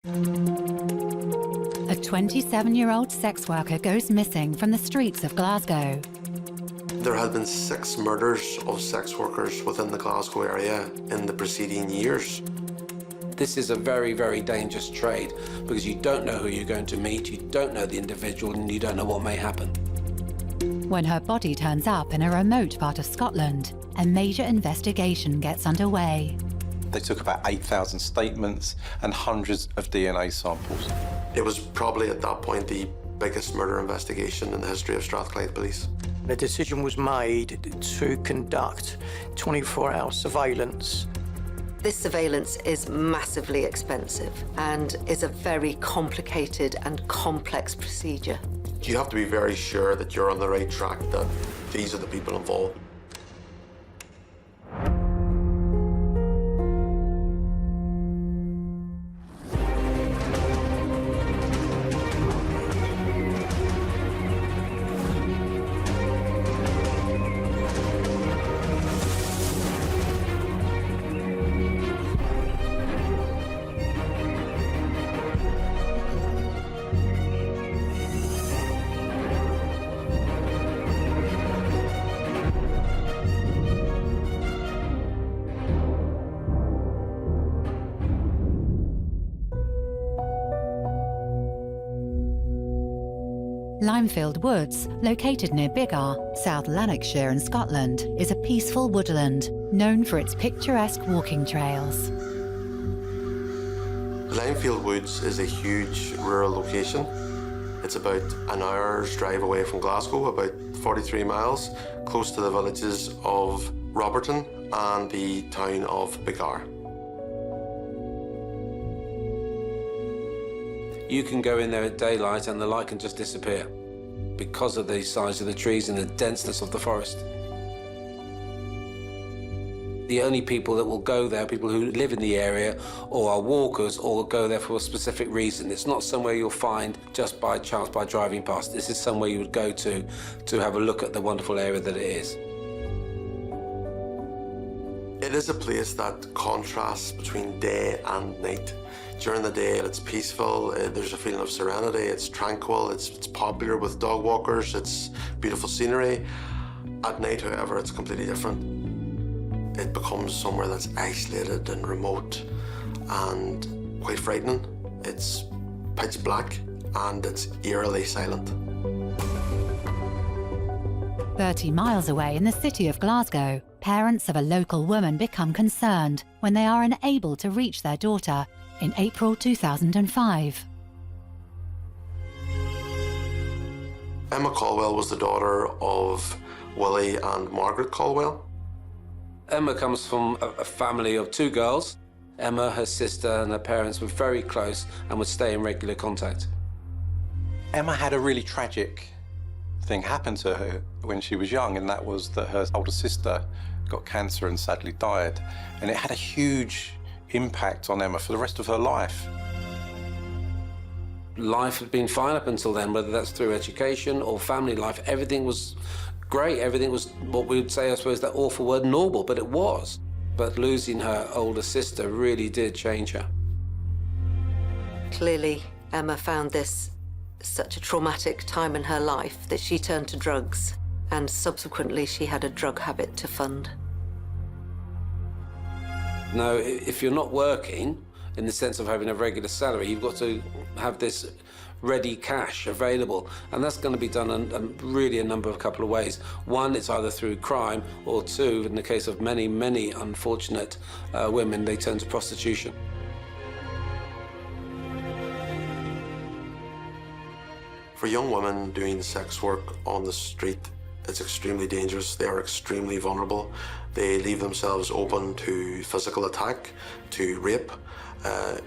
A 27-year-old sex worker goes missing from the streets of Glasgow. There had been 6 murders of sex workers within the Glasgow area in the preceding years. This is a very, very dangerous trade because you don't know who you're going to meet, you don't know the individual, and you don't know what may happen. When her body turns up in a remote part of Scotland, a major investigation gets underway. They took about 8,000 statements and hundreds of DNA samples. It was probably at that point the biggest murder investigation in the history of Strathclyde Police. The decision was made to conduct 24-hour surveillance. This surveillance is massively expensive and is a very complicated and complex procedure. You have to be very sure that you're on the right track, that these are the people involved. Limefield Woods, located near Biggar, South Lanarkshire in Scotland, is a peaceful woodland known for its picturesque walking trails. Limefield Woods is a huge rural location. It's about an hour's drive away from Glasgow, about 43 miles, close to the villages of Roberton and the town of Biggar. You can go in there at daylight and the light can just disappear because of the size of the trees and the denseness of the forest. The only people that will go there are people who live in the area or are walkers or go there for a specific reason. It's not somewhere you'll find just by chance by driving past. This is somewhere you would go to have a look at the wonderful area that it is. It is a place that contrasts between day and night. During the day, it's peaceful, there's a feeling of serenity, it's tranquil, it's popular with dog walkers, it's beautiful scenery. At night, however, it's completely different. It becomes somewhere that's isolated and remote and quite frightening. It's pitch black and it's eerily silent. 30 miles away in the city of Glasgow, parents of a local woman become concerned when they are unable to reach their daughter in April 2005. Emma Caldwell was the daughter of Willie and Margaret Caldwell. Emma comes from a family of 2 girls. Emma, her sister, and her parents were very close and would stay in regular contact. Emma had a really tragic thing happen to her when she was young, and that was that her older sister got cancer and sadly died. And it had a huge impact on Emma for the rest of her life. Life had been fine up until then, whether that's through education or family life. Everything was great. Everything was what we would say, I suppose, that awful word, normal, but it was. But losing her older sister really did change her. Clearly, Emma found this such a traumatic time in her life that she turned to drugs, and subsequently she had a drug habit to fund. Now, if you're not working, in the sense of having a regular salary, you've got to have this ready cash available, and that's going to be done in really a couple of ways. One, it's either through crime, or 2, in the case of many, many unfortunate women, they turn to prostitution. For young women doing sex work on the street, it's extremely dangerous. They are extremely vulnerable. They leave themselves open to physical attack, to rape,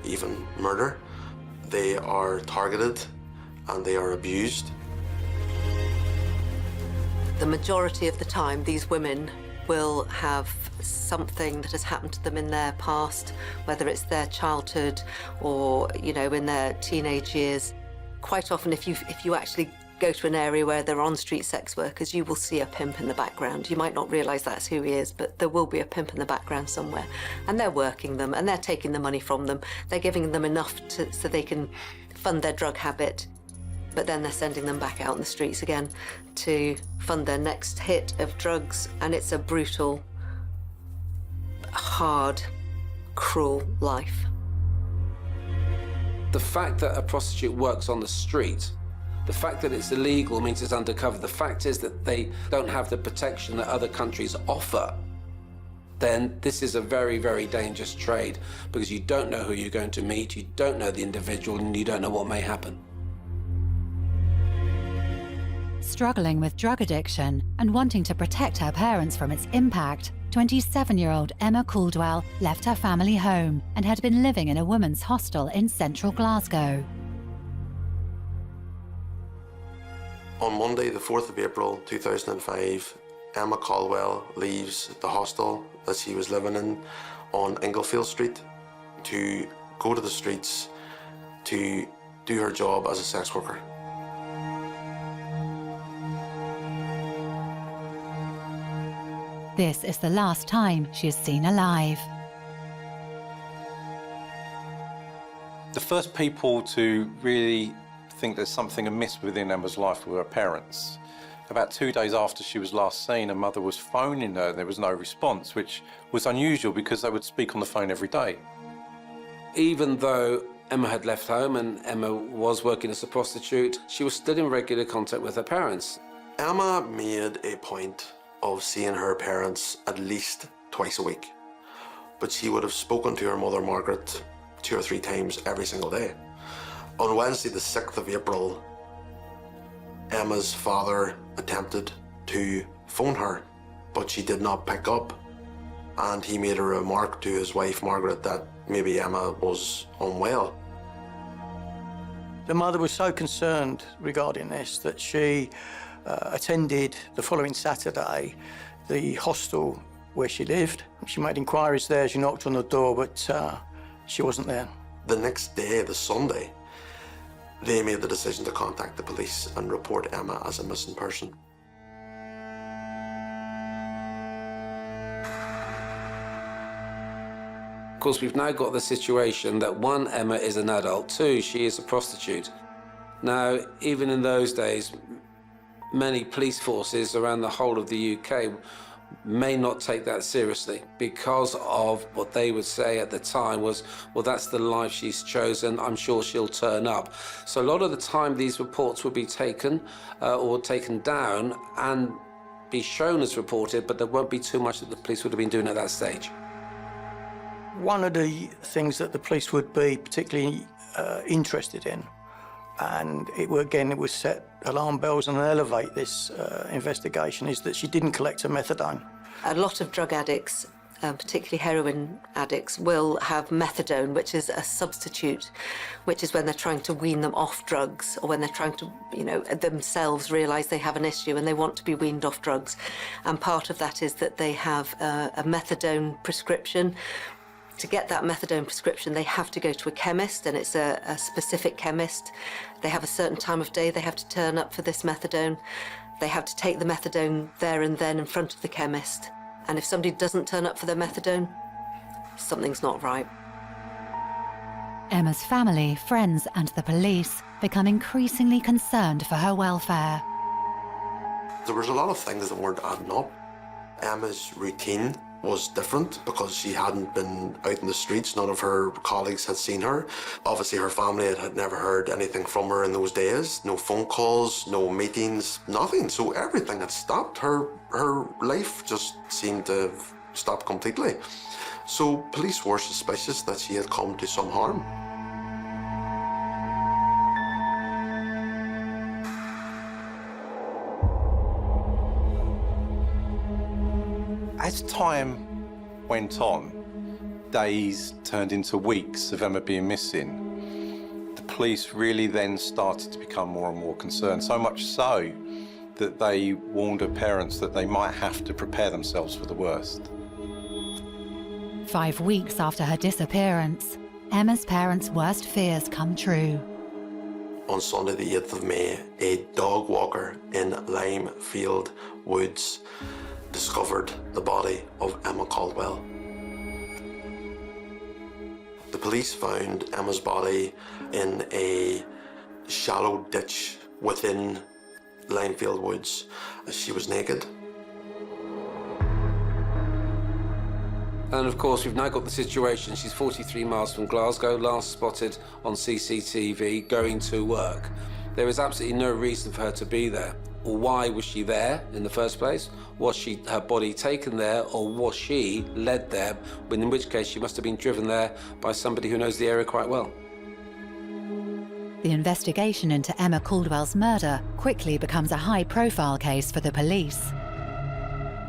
even murder. They are targeted and they are abused. The majority of the time, these women will have something that has happened to them in their past, whether it's their childhood or, in their teenage years. Quite often, if you actually go to an area where there are on-street sex workers, you will see a pimp in the background. You might not realise that's who he is, but there will be a pimp in the background somewhere. And they're working them, and they're taking the money from them. They're giving them enough so they can fund their drug habit, but then they're sending them back out on the streets again to fund their next hit of drugs. And it's a brutal, hard, cruel life. The fact that a prostitute works on the street, the fact that it's illegal means it's undercover. The fact is that they don't have the protection that other countries offer. Then this is a very, very dangerous trade, because you don't know who you're going to meet, you don't know the individual, and you don't know what may happen. Struggling with drug addiction and wanting to protect her parents from its impact, 27-year-old Emma Caldwell left her family home and had been living in a women's hostel in central Glasgow. On Monday, the 4th of April 2005, Emma Caldwell leaves the hostel that she was living in on Inglefield Street to go to the streets to do her job as a sex worker. This is the last time she is seen alive. The first people to really think there's something amiss within Emma's life were her parents. About 2 days after she was last seen, her mother was phoning her and there was no response, which was unusual because they would speak on the phone every day. Even though Emma had left home and Emma was working as a prostitute, she was still in regular contact with her parents. Emma made a point of seeing her parents at least twice a week, but she would have spoken to her mother Margaret 2 or 3 times every single day. On Wednesday, the 6th of April, Emma's father attempted to phone her, but she did not pick up, and he made a remark to his wife Margaret that maybe Emma was unwell. The mother was so concerned regarding this that she attended the following Saturday the hostel where she lived. She made inquiries there, she knocked on the door, but she wasn't there. The next day, the Sunday, they made the decision to contact the police and report Emma as a missing person. Of course, we've now got the situation that 1, Emma is an adult, 2, she is a prostitute. Now, even in those days, many police forces around the whole of the UK may not take that seriously because of what they would say at the time was, well, that's the life she's chosen, I'm sure she'll turn up. So a lot of the time these reports would be taken or taken down and be shown as reported, but there won't be too much that the police would have been doing at that stage. One of the things that the police would be particularly interested in, and it would set alarm bells and elevate this investigation, is that she didn't collect her methadone. A lot of drug addicts, particularly heroin addicts, will have methadone, which is a substitute, which is when they're trying to wean them off drugs, or when they're trying to, themselves realise they have an issue and they want to be weaned off drugs. And part of that is that they have a methadone prescription. To get that methadone prescription, they have to go to a chemist, and it's a specific chemist. They have a certain time of day they have to turn up for this methadone. They have to take the methadone there and then in front of the chemist. And if somebody doesn't turn up for their methadone, something's not right. Emma's family, friends, and the police become increasingly concerned for her welfare. There was a lot of things that weren't adding up. Emma's routine was different because she hadn't been out in the streets. None of her colleagues had seen her. Obviously, her family had never heard anything from her in those days. No phone calls, no meetings, nothing. So everything had stopped. Her life just seemed to have stopped completely. So police were suspicious that she had come to some harm. As time went on, days turned into weeks of Emma being missing. The police really then started to become more and more concerned, so much so that they warned her parents that they might have to prepare themselves for the worst. 5 weeks after her disappearance, Emma's parents' worst fears come true. on Sunday the 8th of May, a dog walker in Limefield Woods discovered the body of Emma Caldwell. The police found Emma's body in a shallow ditch within Limefield Woods. She was naked. And of course, we've now got the situation. She's 43 miles from Glasgow, last spotted on CCTV, going to work. There is absolutely no reason for her to be there. Why was she there in the first place? Was her body taken there, or was she led there? In which case, she must have been driven there by somebody who knows the area quite well. The investigation into Emma Caldwell's murder quickly becomes a high-profile case for the police.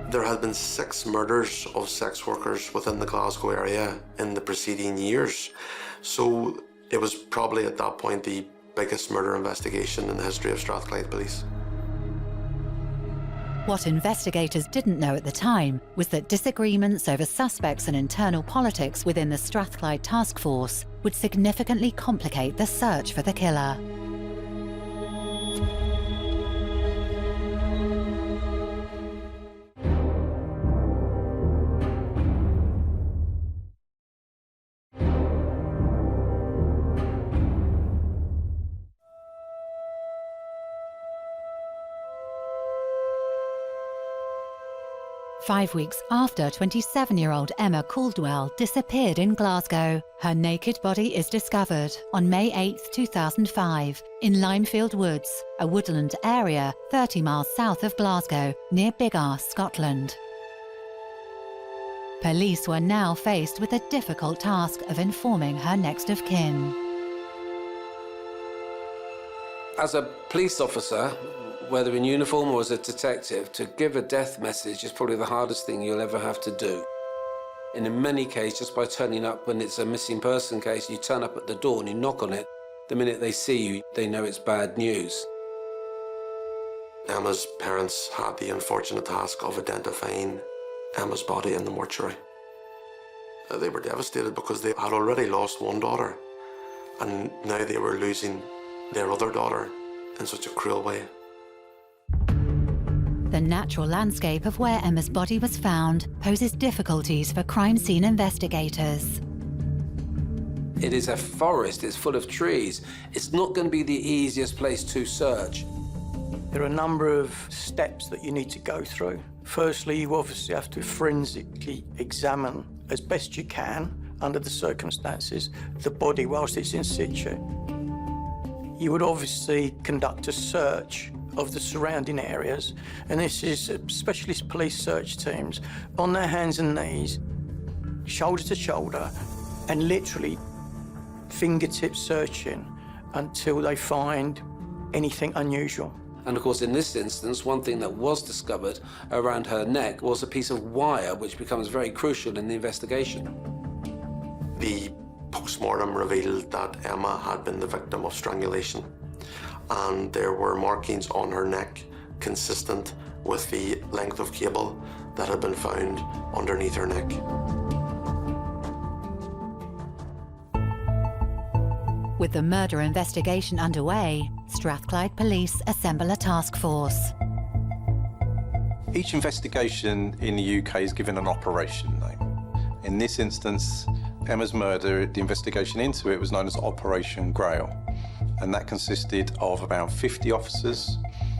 There had been 6 murders of sex workers within the Glasgow area in the preceding years. So it was probably at that point the biggest murder investigation in the history of Strathclyde Police. What investigators didn't know at the time was that disagreements over suspects and internal politics within the Strathclyde Task Force would significantly complicate the search for the killer. Five weeks after 27-year-old Emma Caldwell disappeared in Glasgow, her naked body is discovered on May 8, 2005, in Limefield Woods, a woodland area 30 miles south of Glasgow, near Biggar, Scotland. Police were now faced with the difficult task of informing her next of kin. As a police officer, whether in uniform or as a detective, to give a death message is probably the hardest thing you'll ever have to do. And in many cases, just by turning up when it's a missing person case, you turn up at the door and you knock on it, the minute they see you, they know it's bad news. Emma's parents had the unfortunate task of identifying Emma's body in the mortuary. They were devastated because they had already lost one daughter, and now they were losing their other daughter in such a cruel way. The natural landscape of where Emma's body was found poses difficulties for crime scene investigators. It is a forest, it's full of trees. It's not going to be the easiest place to search. There are a number of steps that you need to go through. Firstly, you obviously have to forensically examine, as best you can, under the circumstances, the body whilst it's in situ. You would obviously conduct a search of the surrounding areas, and this is specialist police search teams on their hands and knees, shoulder to shoulder, and literally fingertip searching until they find anything unusual. And of course, in this instance, one thing that was discovered around her neck was a piece of wire, which becomes very crucial in the investigation. The post-mortem revealed that Emma had been the victim of strangulation, and there were markings on her neck consistent with the length of cable that had been found underneath her neck. With the murder investigation underway, Strathclyde Police assemble a task force. Each investigation in the UK is given an operation name. In this instance, Emma's murder, the investigation into it was known as Operation Grail, and that consisted of about 50 officers.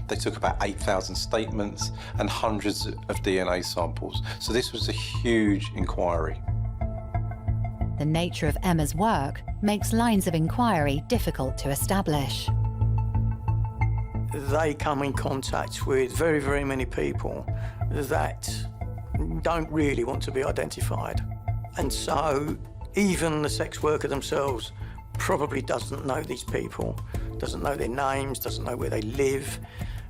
They took about 8,000 statements and hundreds of DNA samples. So this was a huge inquiry. The nature of Emma's work makes lines of inquiry difficult to establish. They come in contact with very, very many people that don't really want to be identified. And so even the sex worker themselves probably doesn't know these people, doesn't know their names, doesn't know where they live,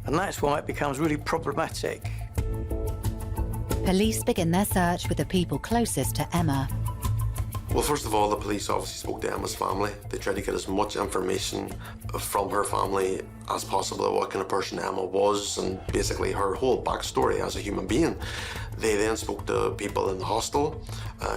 and that's why it becomes really problematic. Police begin their search with the people closest to Emma. Well, first of all, the police obviously spoke to Emma's family. They tried to get as much information from her family as possible what kind of person Emma was and basically her whole backstory as a human being. They then spoke to people in the hostel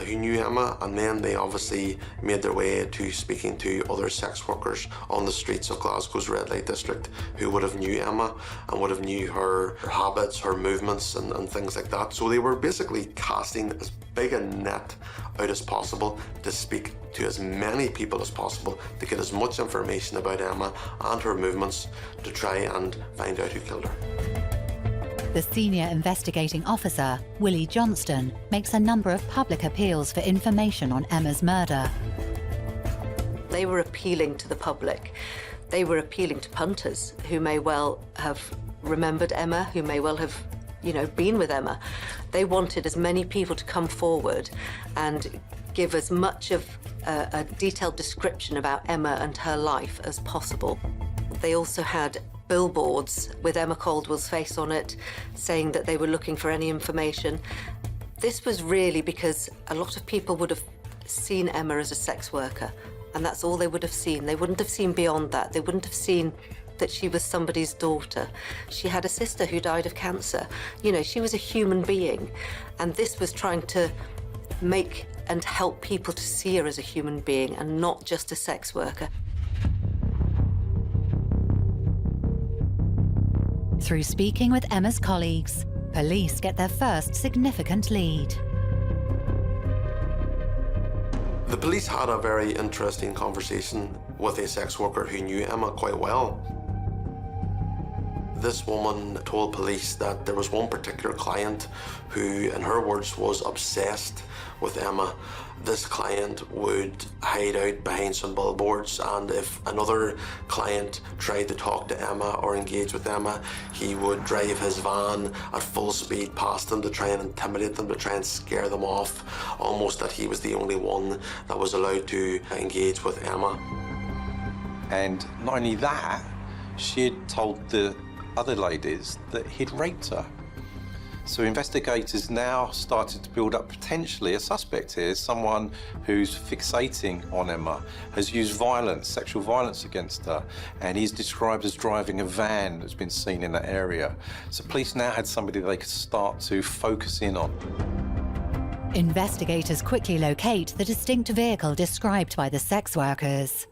who knew Emma, and then they obviously made their way to speaking to other sex workers on the streets of Glasgow's red light district who would have knew Emma and would have knew her habits, her movements and things like that. So they were basically casting as big a net out as possible to speak to as many people as possible to get as much information about Emma and her movements to try and find out who killed her. The senior investigating officer, Willie Johnston, makes a number of public appeals for information on Emma's murder. They were appealing to the public. They were appealing to punters who may well have remembered Emma, who may well have, been with Emma. They wanted as many people to come forward and give as much of a detailed description about Emma and her life as possible. They also had billboards with Emma Caldwell's face on it, saying that they were looking for any information. This was really because a lot of people would have seen Emma as a sex worker, and that's all they would have seen. They wouldn't have seen beyond that. They wouldn't have seen that she was somebody's daughter. She had a sister who died of cancer. She was a human being, and this was trying to make and help people to see her as a human being and not just a sex worker. Through speaking with Emma's colleagues, police get their first significant lead. The police had a very interesting conversation with a sex worker who knew Emma quite well. This woman told police that there was one particular client who, in her words, was obsessed with Emma. This client would hide out behind some billboards, and if another client tried to talk to Emma or engage with Emma, he would drive his van at full speed past them to try and intimidate them, to try and scare them off, almost that he was the only one that was allowed to engage with Emma. And not only that, she had told the other ladies that he'd raped her. So investigators now started to build up potentially a suspect here, someone who's fixating on Emma, has used violence, sexual violence against her, and he's described as driving a van that's been seen in that area. So police now had somebody they could start to focus in on. Investigators quickly locate the distinct vehicle described by the sex workers.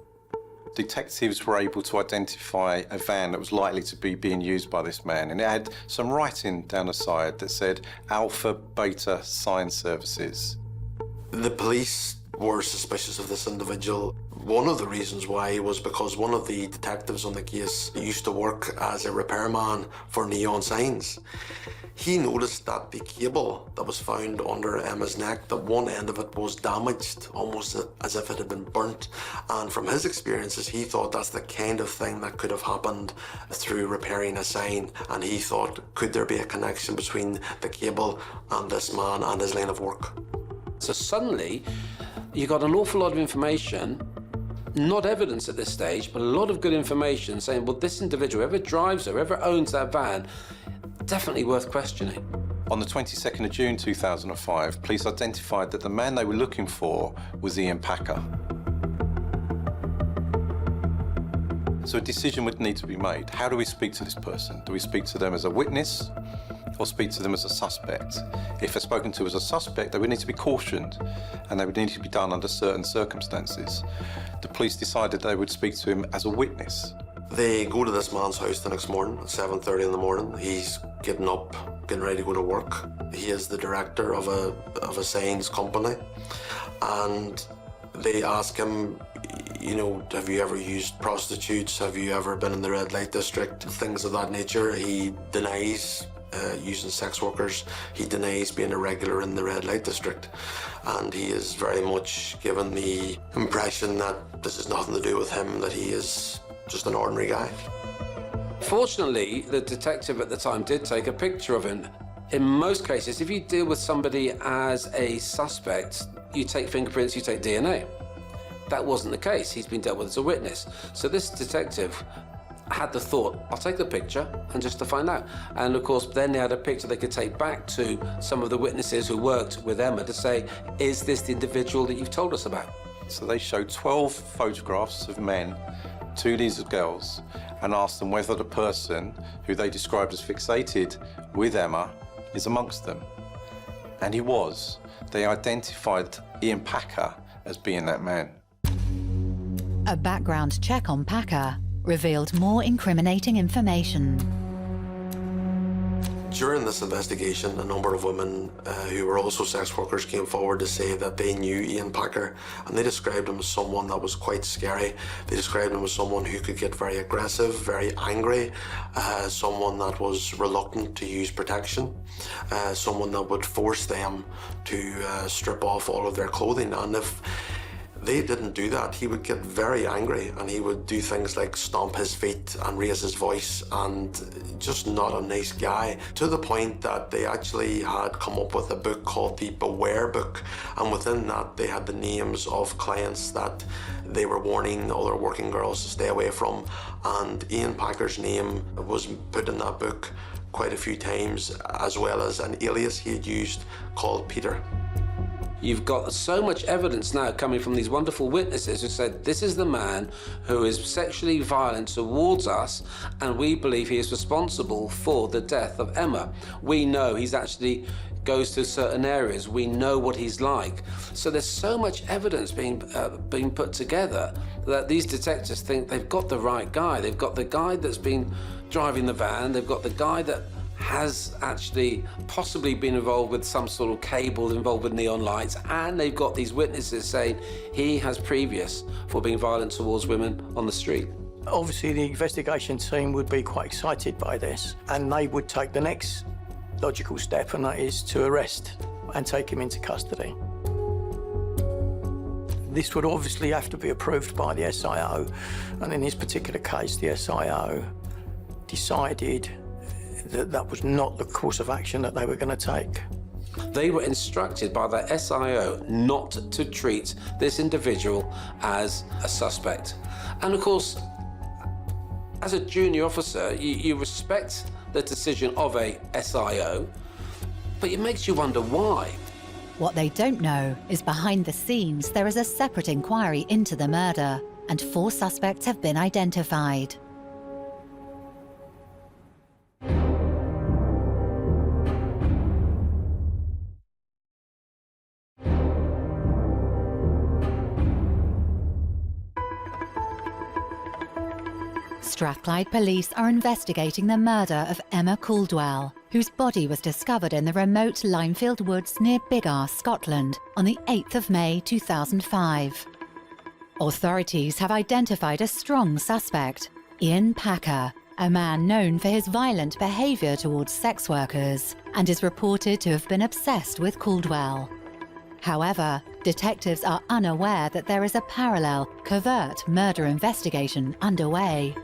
Detectives were able to identify a van that was likely to be being used by this man, and it had some writing down the side that said Alpha Beta Sign Services. The police were suspicious of this individual. One of the reasons why was because one of the detectives on the case used to work as a repairman for neon signs. He noticed that the cable that was found under Emma's neck, that one end of it was damaged, almost as if it had been burnt. And from his experiences, he thought that's the kind of thing that could have happened through repairing a sign. And he thought, could there be a connection between the cable and this man and his line of work? So suddenly, you got an awful lot of information, not evidence at this stage, but a lot of good information saying, well, this individual, whoever drives her, whoever owns that van, definitely worth questioning. On the 22nd of June 2005, police identified that the man they were looking for was Ian Packer. So a decision would need to be made. How do we speak to this person? Do we speak to them as a witness or speak to them as a suspect? If they're spoken to as a suspect, they would need to be cautioned and they would need to be done under certain circumstances. The police decided they would speak to him as a witness. They go to this man's house the next morning at 7:30 in the morning. He's getting up, getting ready to go to work. He is the director of a signs company. And they ask him, have you ever used prostitutes? Have you ever been in the red light district? Things of that nature. He denies using sex workers. He denies being a regular in the red light district. And he is very much given the impression that this has nothing to do with him, that he is just an ordinary guy. Fortunately, the detective at the time did take a picture of him. In most cases, if you deal with somebody as a suspect, you take fingerprints, you take DNA. That wasn't the case. He's been dealt with as a witness. So this detective had the thought, I'll take the picture and just to find out. And of course, then they had a picture they could take back to some of the witnesses who worked with Emma to say, is this the individual that you've told us about? So they showed 12 photographs of men to these girls and asked them whether the person who they described as fixated with Emma is amongst them. And he was. They identified Ian Packer as being that man. A background check on Packer revealed more incriminating information. During this investigation, a number of women who were also sex workers came forward to say that they knew Ian Packer, and they described him as someone that was quite scary. They described him as someone who could get very aggressive, very angry, someone that was reluctant to use protection, someone that would force them to strip off all of their clothing. And if they didn't do that, he would get very angry and he would do things like stomp his feet and raise his voice, and just not a nice guy, to the point that they actually had come up with a book called the Beware Book, and within that they had the names of clients that they were warning other working girls to stay away from, and Ian Packer's name was put in that book quite a few times, as well as an alias he had used called Peter. You've got so much evidence now coming from these wonderful witnesses who said, this is the man who is sexually violent towards us, and we believe he is responsible for the death of Emma. We know he's actually goes to certain areas. We know what he's like. So there's so much evidence being put together that these detectives think they've got the right guy. They've got the guy that's been driving the van. They've got the guy that has actually possibly been involved with some sort of cable involved with neon lights, and they've got these witnesses saying he has previous for being violent towards women on the street. Obviously, the investigation team would be quite excited by this, and they would take the next logical step, and that is to arrest and take him into custody. This would obviously have to be approved by the SIO, and in this particular case, the SIO decided that was not the course of action that they were going to take. They were instructed by the SIO not to treat this individual as a suspect. And of course, as a junior officer, you respect the decision of a SIO, but it makes you wonder why. What they don't know is behind the scenes there is a separate inquiry into the murder, and 4 suspects have been identified. Strathclyde police are investigating the murder of Emma Caldwell, whose body was discovered in the remote Limefield Woods near Biggar, Scotland, on the 8th of May 2005. Authorities have identified a strong suspect, Ian Packer, a man known for his violent behaviour towards sex workers, and is reported to have been obsessed with Caldwell. However, detectives are unaware that there is a parallel, covert murder investigation underway.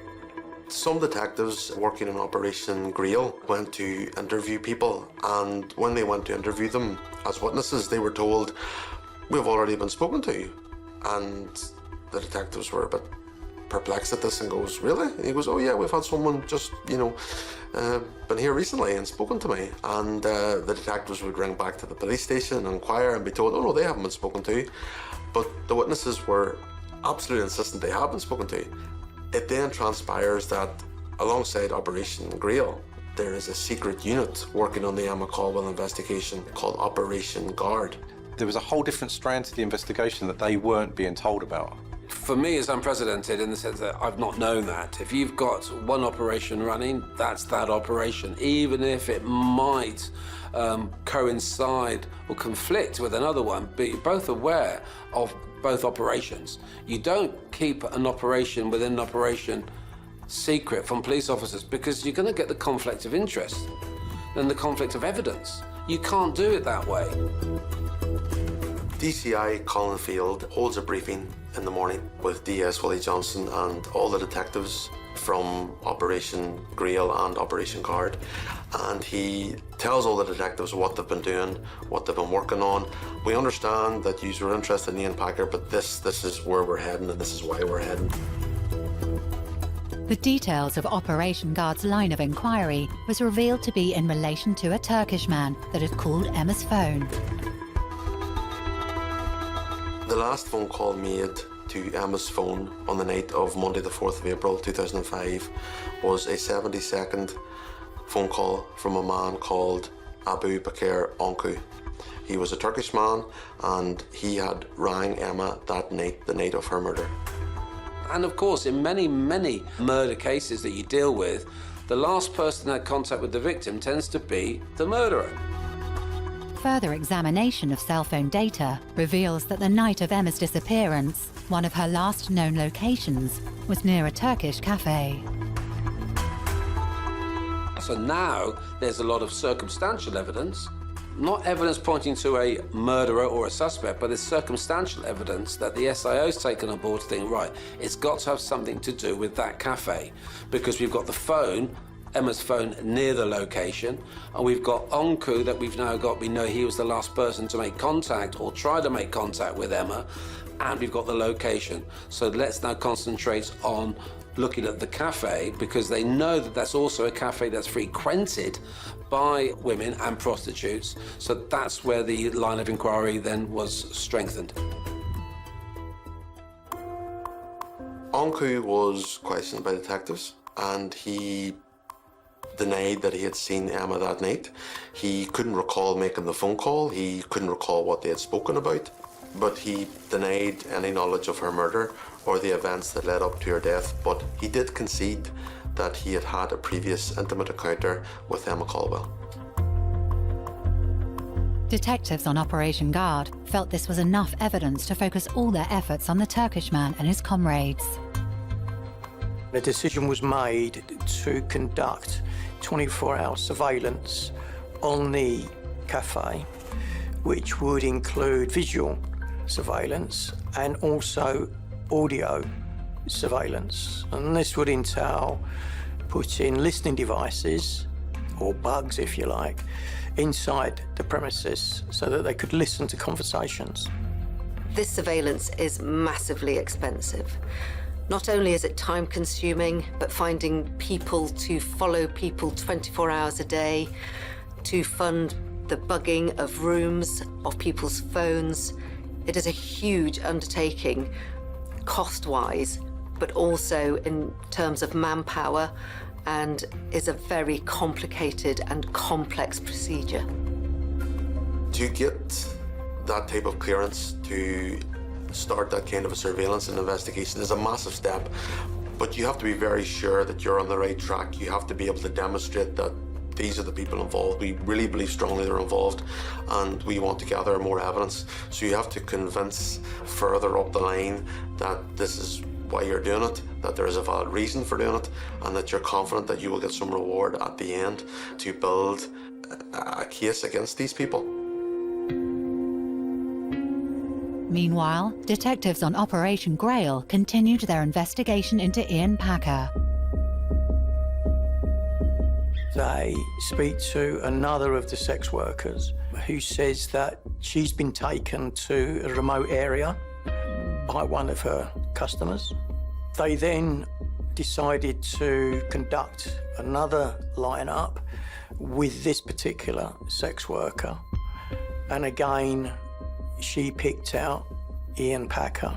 Some detectives working in Operation Grail went to interview people, and when they went to interview them as witnesses, they were told, "We've already been spoken to." And the detectives were a bit perplexed at this and goes, "Really?" And he goes, "Oh yeah, we've had someone just, been here recently and spoken to me." And the detectives would ring back to the police station and inquire and be told, "Oh no, they haven't been spoken to." But the witnesses were absolutely insistent they have been spoken to. It then transpires that alongside Operation Grail, there is a secret unit working on the Emma Caldwell investigation called Operation Guard. There was a whole different strand to the investigation that they weren't being told about. For me, it's unprecedented in the sense that I've not known that. If you've got one operation running, that's that operation, even if it might coincide or conflict with another one, but you're both aware of both operations. You don't keep an operation within an operation secret from police officers, because you're going to get the conflict of interest and the conflict of evidence. You can't do it that way. DCI Colin Field holds a briefing in the morning with DS Willie Johnson and all the detectives from Operation Grail and Operation Guard, and he tells all the detectives what they've been doing, what they've been working on. "We understand that you were interested in Ian Packer, but this is where we're heading, and this is why we're heading." The details of Operation Guard's line of inquiry was revealed to be in relation to a Turkish man that had called Emma's phone. The last phone call made to Emma's phone on the night of Monday the 4th of April 2005 was a 70-second phone call from a man called Abu Bakr Onku. He was a Turkish man and he had rang Emma that night, the night of her murder. And of course, in many, many murder cases that you deal with, the last person that had contact with the victim tends to be the murderer. Further examination of cell phone data reveals that the night of Emma's disappearance, one of her last known locations was near a Turkish cafe. So now there's a lot of circumstantial evidence, not evidence pointing to a murderer or a suspect, but there's circumstantial evidence that the SIO's taken on board to think, right, it's got to have something to do with that cafe, because we've got the phone, Emma's phone, near the location, and we've got Onku that we know he was the last person to make contact or try to make contact with Emma, and we've got the location. So let's now concentrate on looking at the cafe, because they know that that's also a cafe that's frequented by women and prostitutes. So that's where the line of inquiry then was strengthened. Onku was questioned by detectives and he denied that he had seen Emma that night. He couldn't recall making the phone call, he couldn't recall what they had spoken about, but he denied any knowledge of her murder or the events that led up to her death, but he did concede that he had had a previous intimate encounter with Emma Caldwell. Detectives on Operation Guard felt this was enough evidence to focus all their efforts on the Turkish man and his comrades. The decision was made to conduct 24-hour surveillance on the cafe, which would include visual surveillance and also audio surveillance. And this would entail putting listening devices, or bugs if you like, inside the premises so that they could listen to conversations. This surveillance is massively expensive. Not only is it time-consuming, but finding people to follow people 24 hours a day, to fund the bugging of rooms, of people's phones. It is a huge undertaking, cost-wise, but also in terms of manpower, and is a very complicated and complex procedure. To get that type of clearance to start that kind of a surveillance and investigation is a massive step, but you have to be very sure that you're on the right track. You have to be able to demonstrate that these are the people involved. We really believe strongly they're involved and we want to gather more evidence. So you have to convince further up the line that this is why you're doing it, that there is a valid reason for doing it, and that you're confident that you will get some reward at the end to build a case against these people. Meanwhile, detectives on Operation Grail continued their investigation into Ian Packer. They speak to another of the sex workers who says that she's been taken to a remote area by one of her customers. They then decided to conduct another lineup with this particular sex worker. And again, she picked out Ian Packer.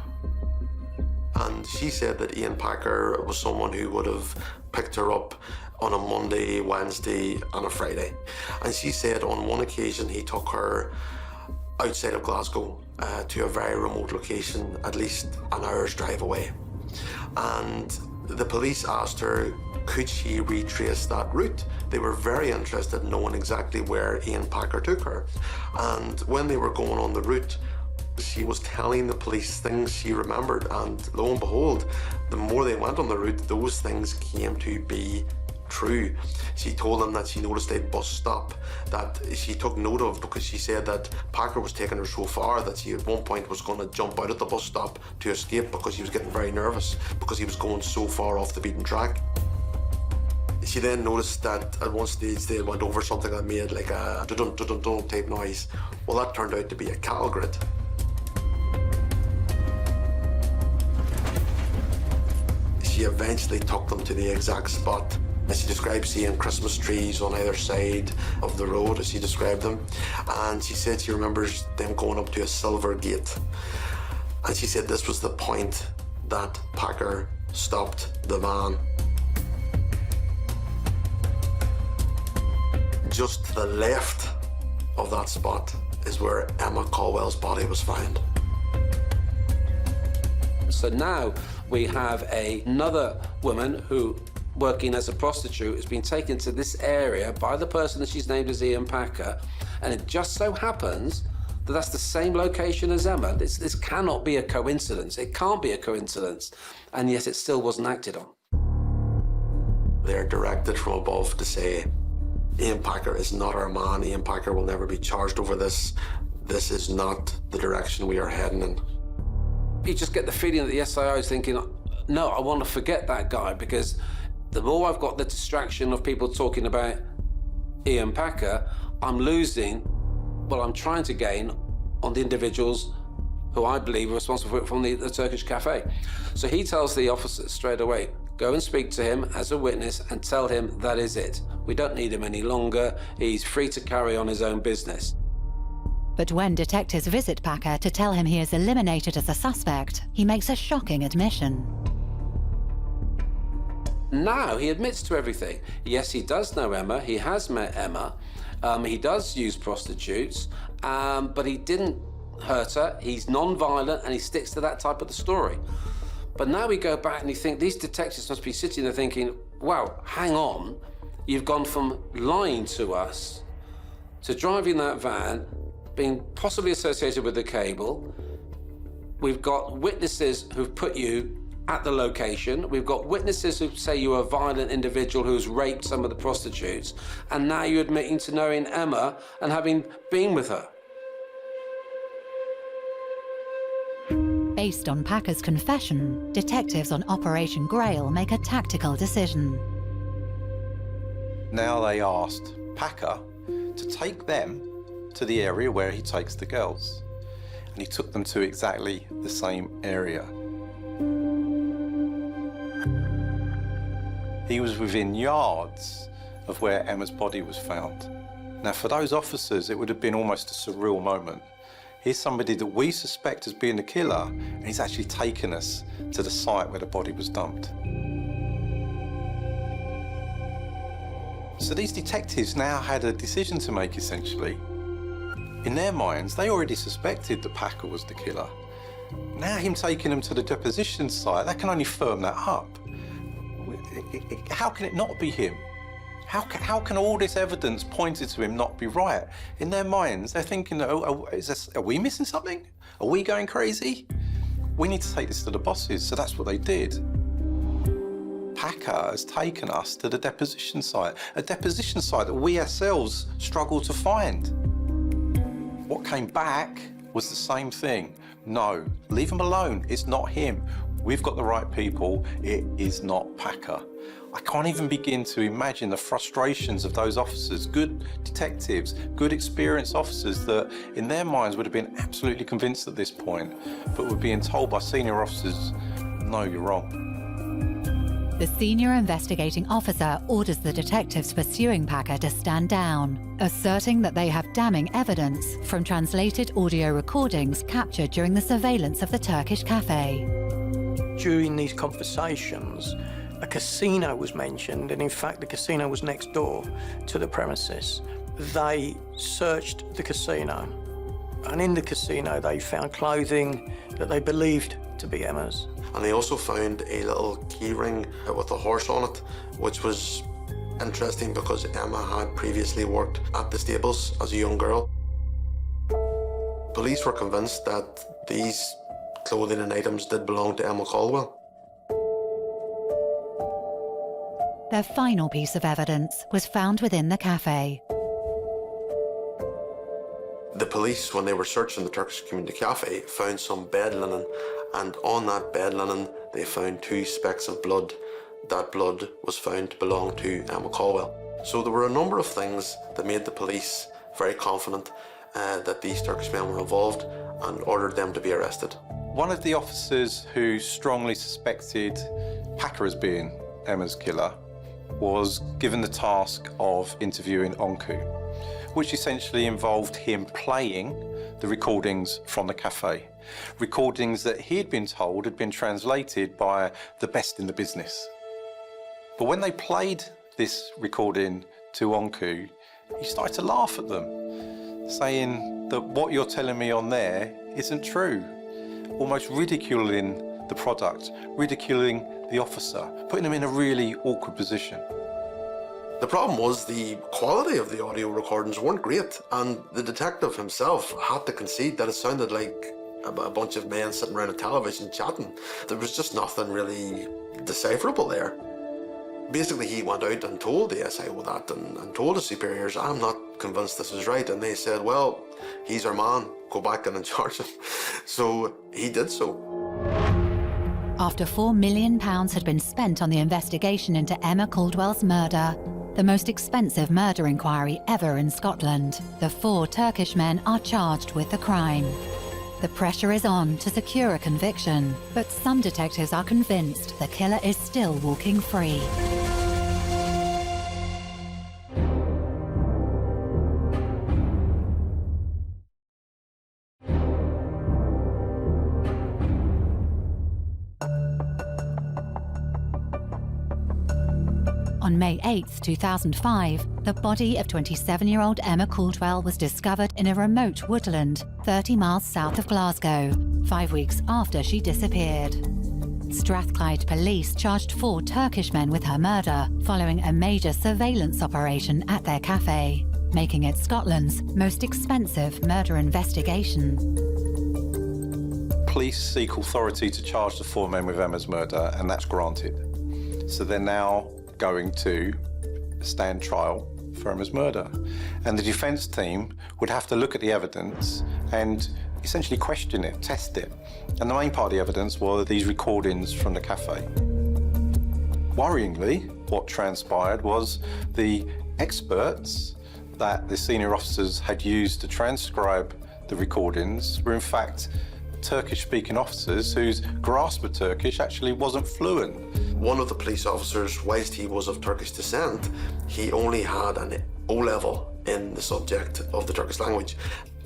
And she said that Ian Packer was someone who would have picked her up on a Monday, Wednesday and a Friday. And she said on one occasion he took her outside of Glasgow to a very remote location, at least an hour's drive away. And the police asked her, could she retrace that route? They were very interested in knowing exactly where Ian Packer took her. And when they were going on the route, she was telling the police things she remembered, and lo and behold, the more they went on the route, those things came to be true. She told them that she noticed a bus stop that she took note of, because she said that Packer was taking her so far that she at one point was going to jump out at the bus stop to escape because she was getting very nervous because he was going so far off the beaten track. She then noticed that at one stage they went over something that made like a dun-dun-dun-dun type noise. Well, that turned out to be a cattle grid. She eventually took them to the exact spot. And she described seeing Christmas trees on either side of the road, as she described them. And she said she remembers them going up to a silver gate. And she said this was the point that Packer stopped the van. Just to the left of that spot is where Emma Caldwell's body was found. So now we have another woman who, working as a prostitute, has been taken to this area by the person that she's named as Ian Packer, and it just so happens that that's the same location as Emma. This cannot be a coincidence. It can't be a coincidence, and yet it still wasn't acted on. They're directed from above to say, Ian Packer is not our man. Ian Packer will never be charged over this. This is not the direction we are heading in. You just get the feeling that the SIO is thinking, no, I want to forget that guy, because the more I've got the distraction of people talking about Ian Packer, I'm losing what I'm trying to gain on the individuals who I believe are responsible for it from the Turkish cafe. So he tells the officers straight away, go and speak to him as a witness and tell him that is it. We don't need him any longer. He's free to carry on his own business. But when detectives visit Packer to tell him he is eliminated as a suspect, he makes a shocking admission. Now he admits to everything. Yes, he does know Emma. He has met Emma. He does use prostitutes, but he didn't hurt her. He's non-violent, and he sticks to that type of the story. But now we go back and you think these detectives must be sitting there thinking, wow, hang on. You've gone from lying to us to driving that van, being possibly associated with the cable. We've got witnesses who've put you at the location. We've got witnesses who say you're a violent individual who's raped some of the prostitutes. And now you're admitting to knowing Emma and having been with her. Based on Packer's confession, detectives on Operation Grail make a tactical decision. Now they asked Packer to take them to the area where he takes the girls. And he took them to exactly the same area. He was within yards of where Emma's body was found. Now, for those officers, it would have been almost a surreal moment. Here's somebody that we suspect as being the killer, and he's actually taken us to the site where the body was dumped. So these detectives now had a decision to make, essentially. In their minds, they already suspected that Packer was the killer. Now him taking them to the deposition site, that can only firm that up. How can it not be him? How can all this evidence pointed to him not be right? In their minds, they're thinking, are we missing something? Are we going crazy? We need to take this to the bosses, so that's what they did. Packer has taken us to the deposition site, a deposition site that we ourselves struggled to find. What came back was the same thing. No, leave him alone, it's not him. We've got the right people, it is not Packer. I can't even begin to imagine the frustrations of those officers, good detectives, good experienced officers that in their minds would have been absolutely convinced at this point, but were being told by senior officers, no, you're wrong. The senior investigating officer orders the detectives pursuing Packer to stand down, asserting that they have damning evidence from translated audio recordings captured during the surveillance of the Turkish cafe. During these conversations, a casino was mentioned, and in fact the casino was next door to the premises. They searched the casino, and in the casino they found clothing that they believed to be Emma's. And they also found a little key ring with a horse on it, which was interesting because Emma had previously worked at the stables as a young girl. Police were convinced that these clothing and items did belong to Emma Caldwell. Their final piece of evidence was found within the cafe. The police, when they were searching the Turkish Community Cafe, found some bed linen, and on that bed linen they found 2 specks of blood. That blood was found to belong to Emma Caldwell. So there were a number of things that made the police very confident that these Turkish men were involved and ordered them to be arrested. One of the officers who strongly suspected Packer as being Emma's killer was given the task of interviewing Onku, which essentially involved him playing the recordings from the cafe. Recordings that he'd been told had been translated by the best in the business. But when they played this recording to Onku, he started to laugh at them, saying that what you're telling me on there isn't true, almost ridiculing the product, ridiculing the officer, putting him in a really awkward position. The problem was the quality of the audio recordings weren't great, and the detective himself had to concede that it sounded like a bunch of men sitting around a television chatting. There was just nothing really decipherable there. Basically, he went out and told the SIO that and told his superiors, I'm not convinced this is right. And they said, well, he's our man, go back and charge him. So he did so. After £4 million had been spent on the investigation into Emma Caldwell's murder, the most expensive murder inquiry ever in Scotland, the 4 Turkish men are charged with the crime. The pressure is on to secure a conviction, but some detectives are convinced the killer is still walking free. On May 8, 2005, the body of 27-year-old Emma Caldwell was discovered in a remote woodland 30 miles south of Glasgow, 5 weeks after she disappeared. Strathclyde police charged 4 Turkish men with her murder following a major surveillance operation at their cafe, making it Scotland's most expensive murder investigation. Police seek authority to charge the 4 men with Emma's murder, and that's granted. So they're now going to stand trial for Emma's murder. And the defence team would have to look at the evidence and essentially question it, test it. And the main part of the evidence were these recordings from the cafe. Worryingly, what transpired was the experts that the senior officers had used to transcribe the recordings were in fact Turkish-speaking officers whose grasp of Turkish actually wasn't fluent. One of the police officers, whilst he was of Turkish descent, he only had an O-level in the subject of the Turkish language.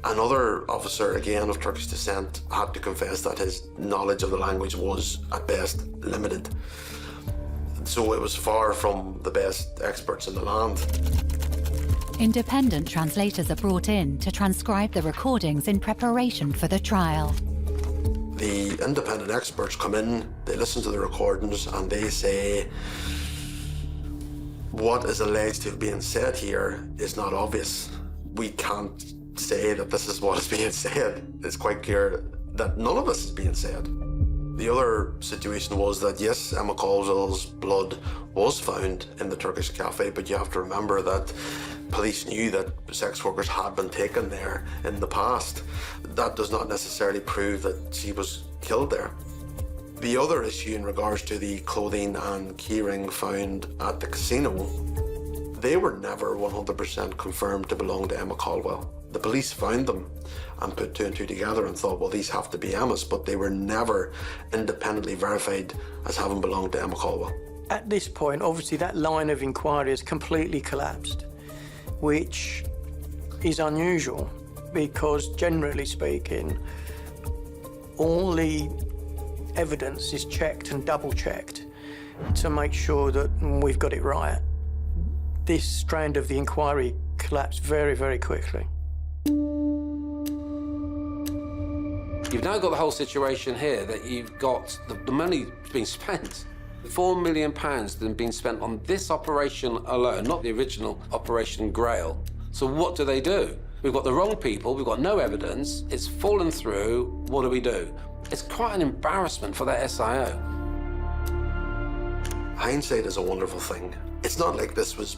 Another officer, again of Turkish descent, had to confess that his knowledge of the language was, at best, limited. So it was far from the best experts in the land. Independent translators are brought in to transcribe the recordings in preparation for the trial. The independent experts come in, they listen to the recordings, and they say, what is alleged to have been said here is not obvious. We can't say that this is what is being said. It's quite clear that none of this is being said. The other situation was that, yes, Emma Caldwell's blood was found in the Turkish cafe, but you have to remember that police knew that sex workers had been taken there in the past. That does not necessarily prove that she was killed there. The other issue in regards to the clothing and keyring found at the casino, they were never 100% confirmed to belong to Emma Caldwell. The police found them and put 2 and 2 together and thought, well, these have to be Emma's, but they were never independently verified as having belonged to Emma Caldwell. At this point, obviously, that line of inquiry has completely collapsed, which is unusual because, generally speaking, all the evidence is checked and double-checked to make sure that we've got it right. This strand of the inquiry collapsed very, very quickly. You've now got the whole situation here that you've got the money being spent. £4 million being spent on this operation alone, not the original Operation Grail. So what do? We've got the wrong people, we've got no evidence, it's fallen through, what do we do? It's quite an embarrassment for that SIO. Hindsight is a wonderful thing. It's not like this was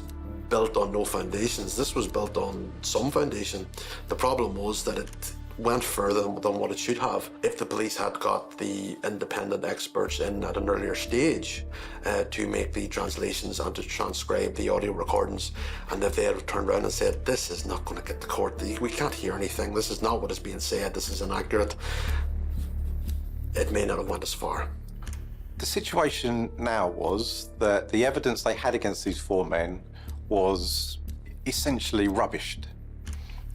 built on no foundations. This was built on some foundation. The problem was that it went further than what it should have. If the police had got the independent experts in at an earlier stage to make the translations and to transcribe the audio recordings, and if they had turned around and said, this is not going to get to court, we can't hear anything, this is not what is being said, this is inaccurate, it may not have went as far. The situation now was that the evidence they had against these 4 men was essentially rubbished.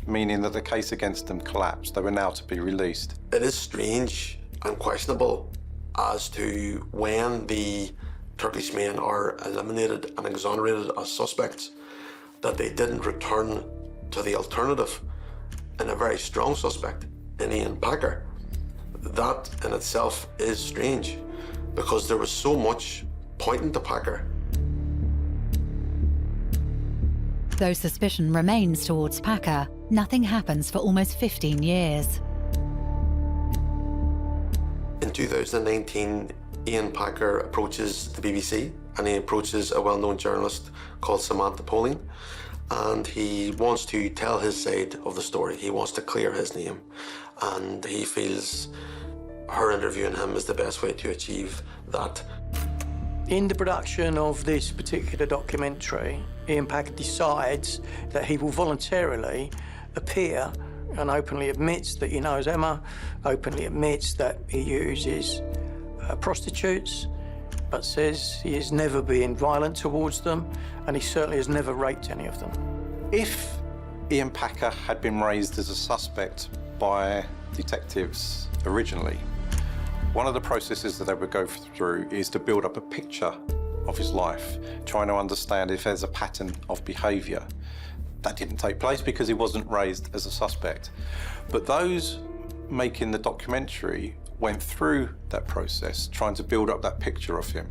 meaning that the case against them collapsed. They were now to be released. It is strange and questionable as to when the Turkish men are eliminated and exonerated as suspects, that they didn't return to the alternative in a very strong suspect in Ian Packer. That in itself is strange, because there was so much pointing to Packer. Though suspicion remains towards Packer, nothing happens for almost 15 years. In 2019, Ian Packer approaches the BBC, and he approaches a well-known journalist called Samantha Poling, and he wants to tell his side of the story. He wants to clear his name, and he feels her interviewing him is the best way to achieve that. In the production of this particular documentary, Ian Packer decides that he will voluntarily appear and openly admits that he knows Emma, openly admits that he uses prostitutes, but says he has never been violent towards them, and he certainly has never raped any of them. If Ian Packer had been raised as a suspect by detectives originally, one of the processes that they would go through is to build up a picture of his life, trying to understand if there's a pattern of behaviour. That didn't take place because he wasn't raised as a suspect. But those making the documentary went through that process, trying to build up that picture of him.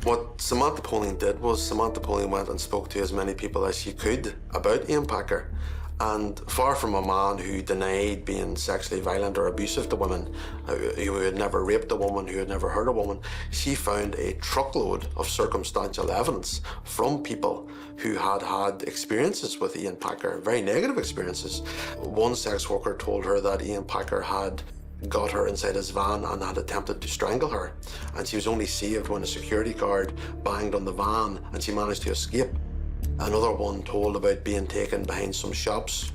What Samantha Poling did was Samantha Poling went and spoke to as many people as she could about Ian Packer. And far from a man who denied being sexually violent or abusive to women, who had never raped a woman, who had never hurt a woman, she found a truckload of circumstantial evidence from people who had had experiences with Ian Packer, very negative experiences. One sex worker told her that Ian Packer had got her inside his van and had attempted to strangle her, and she was only saved when a security guard banged on the van and she managed to escape. Another one told about being taken behind some shops.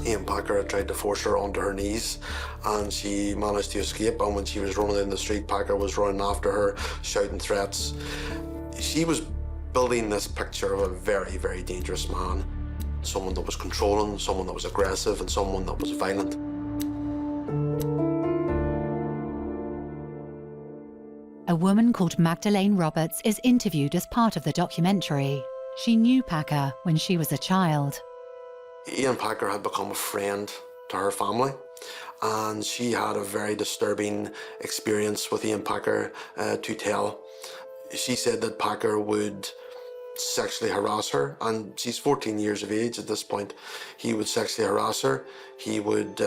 Ian Packer had tried to force her onto her knees and she managed to escape, and when she was running down the street, Packer was running after her, shouting threats. She was building this picture of a very, very dangerous man. Someone that was controlling, someone that was aggressive, and someone that was violent. A woman called Magdalene Roberts is interviewed as part of the documentary. She knew Packer when she was a child. Ian Packer had become a friend to her family, and she had a very disturbing experience with Ian Packer to tell. She said that Packer would sexually harass her, and she's 14 years of age at this point. He would sexually harass her, he would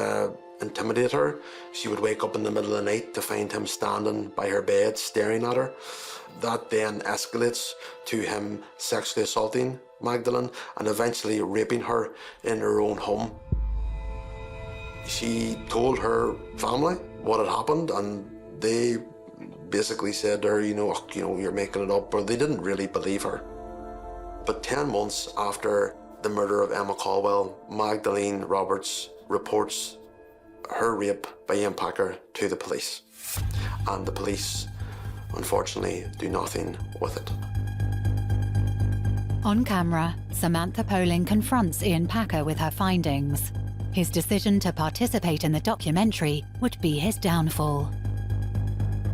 intimidate her. She would wake up in the middle of the night to find him standing by her bed staring at her. That then escalates to him sexually assaulting Magdalene and eventually raping her in her own home. She told her family what had happened, and they basically said to her, you're making it up, or they didn't really believe her. But 10 months after the murder of Emma Caldwell, Magdalene Roberts reports her rape by Ian Packer to the police. And the police, unfortunately, do nothing with it. On camera, Samantha Poling confronts Ian Packer with her findings. His decision to participate in the documentary would be his downfall.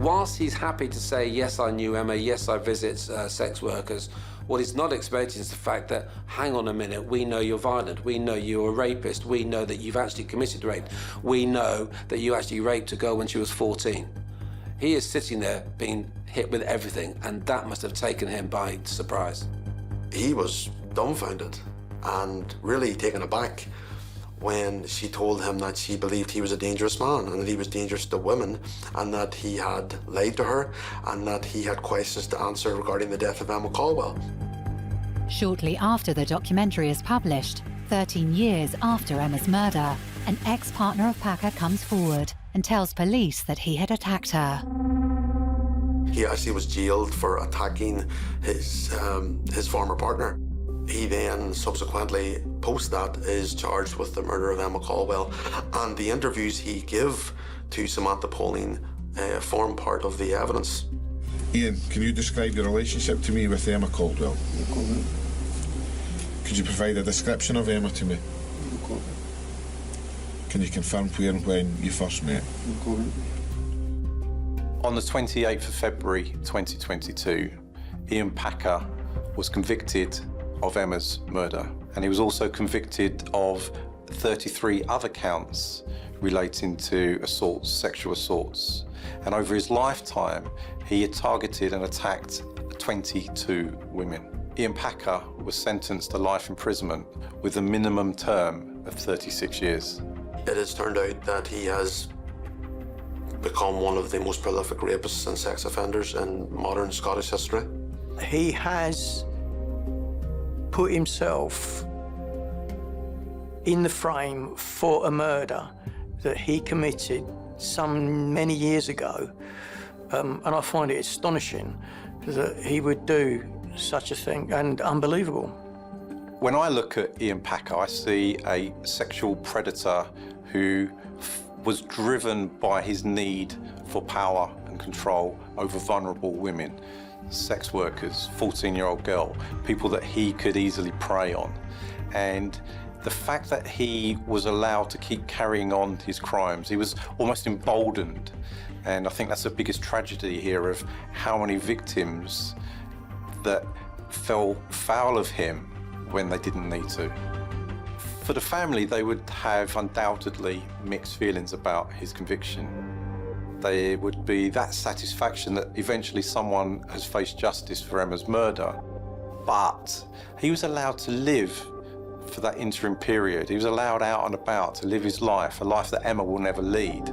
Whilst he's happy to say, yes, I knew Emma, yes, I visit sex workers, what he's not expecting is the fact that, hang on a minute, we know you're violent, we know you're a rapist, we know that you've actually committed rape, we know that you actually raped a girl when she was 14. He is sitting there being hit with everything, and that must have taken him by surprise. He was dumbfounded and really taken aback when she told him that she believed he was a dangerous man and that he was dangerous to women, and that he had lied to her, and that he had questions to answer regarding the death of Emma Caldwell. Shortly after the documentary is published, 13 years after Emma's murder, an ex-partner of Packer comes forward and tells police that he had attacked her. He actually was jailed for attacking his former partner. He then subsequently, post that, is charged with the murder of Emma Caldwell, and the interviews he gave to Samantha Poling form part of the evidence. Ian, can you describe your relationship to me with Emma Caldwell? Could you provide a description of Emma to me? Can you confirm where and when you first met? On the 28th of February 2022, Ian Packer was convicted of Emma's murder, and he was also convicted of 33 other counts relating to assaults, sexual assaults. And over his lifetime, he had targeted and attacked 22 women. Ian Packer was sentenced to life imprisonment with a minimum term of 36 years. It has turned out that he has become one of the most prolific rapists and sex offenders in modern Scottish history. He has put himself in the frame for a murder that he committed many years ago, and I find it astonishing that he would do such a thing, and unbelievable. When I look at Ian Packer, I see a sexual predator who was driven by his need for power and control over vulnerable women, sex workers, 14-year-old girl, people that he could easily prey on. And the fact that he was allowed to keep carrying on his crimes, he was almost emboldened. And I think that's the biggest tragedy here of how many victims that fell foul of him when they didn't need to. For the family, they would have undoubtedly mixed feelings about his conviction. There would be that satisfaction that eventually someone has faced justice for Emma's murder, but he was allowed to live for that interim period. He was allowed out and about to live his life, a life that Emma will never lead.